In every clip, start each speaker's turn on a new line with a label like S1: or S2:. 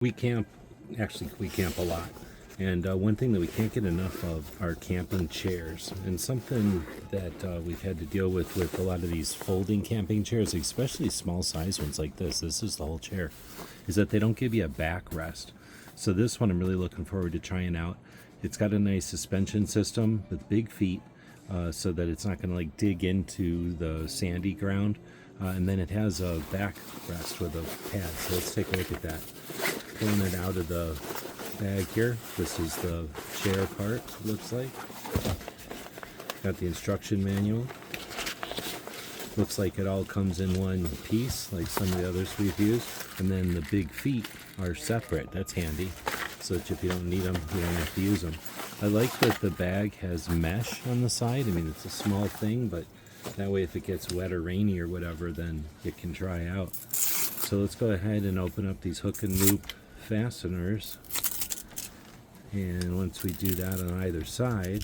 S1: We camp a lot. And one thing that we can't get enough of are camping chairs. And something that we've had to deal with a lot of these folding camping chairs, especially small size ones like this is the whole chair, is that they don't give you a backrest. So this one I'm really looking forward to trying out. It's got a nice suspension system with big feet, so that it's not going to like dig into the sandy ground. And then it has a backrest with a pad. So let's take a look at that. Pulling it out of the bag here. This is the chair part, looks like. Got the instruction manual. Looks like it all comes in one piece, like some of the others we've used. And then the big feet are separate. That's handy, so that if you don't need them, you don't have to use them. I like that the bag has mesh on the side. I mean, it's a small thing, but that way if it gets wet or rainy or whatever, then it can dry out. So let's go ahead and open up these hook and loop fasteners. And once we do that on either side,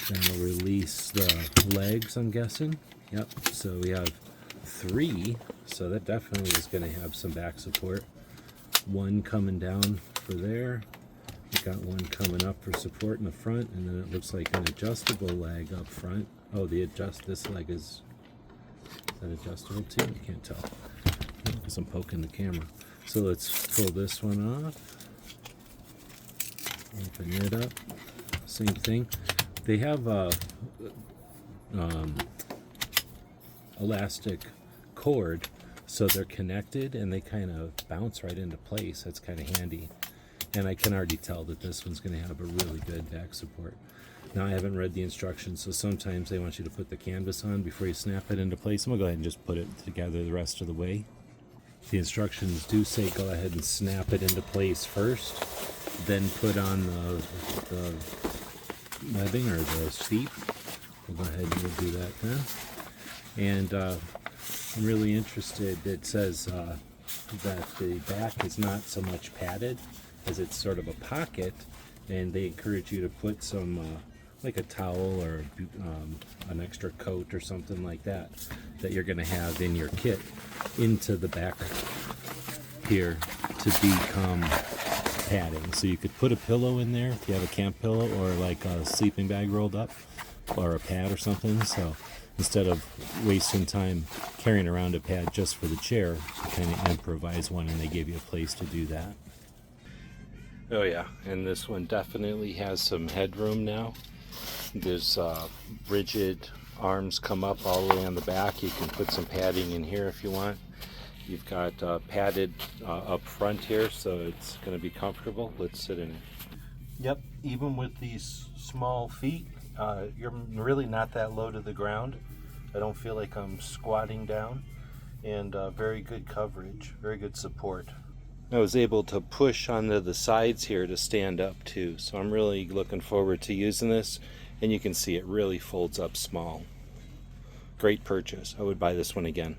S1: then we'll release the legs, I'm guessing. Yep, so we have 3, so that definitely is going to have some back support. One coming down for there. We got one coming up for support in the front, and then it looks like an adjustable leg up front. Oh, this leg is that adjustable too? I can't tell because I'm poking the camera. So let's pull this one off. Open it up. Same thing. They have a elastic cord, so they're connected and they kind of bounce right into place. That's kind of handy. And I can already tell that this one's going to have a really good back support. Now, I haven't read the instructions, so sometimes they want you to put the canvas on before you snap it into place. I'm going to go ahead and just put it together the rest of the way. The instructions do say go ahead and snap it into place first, then put on the webbing or the seat. We'll go ahead and we'll do that then. And I'm really interested. It says that the back is not so much padded as it's sort of a pocket, and they encourage you to put some like a towel or an extra coat or something like that you're going to have in your kit into the back here to become padding. So you could put a pillow in there if you have a camp pillow, or like a sleeping bag rolled up, or a pad or something. So instead of wasting time carrying around a pad just for the chair, you kind of improvise one, and they give you a place to do that. Oh yeah, and this one definitely has some headroom now. There's rigid arms come up all the way on the back. You can put some padding in here if you want. You've got padded up front here, so it's going to be comfortable. Let's sit in it. Yep, even with these small feet, you're really not that low to the ground. I don't feel like I'm squatting down, and very good coverage, very good support. I was able to push onto the sides here to stand up too, so I'm really looking forward to using this, and you can see it really folds up small. Great purchase. I would buy this one again.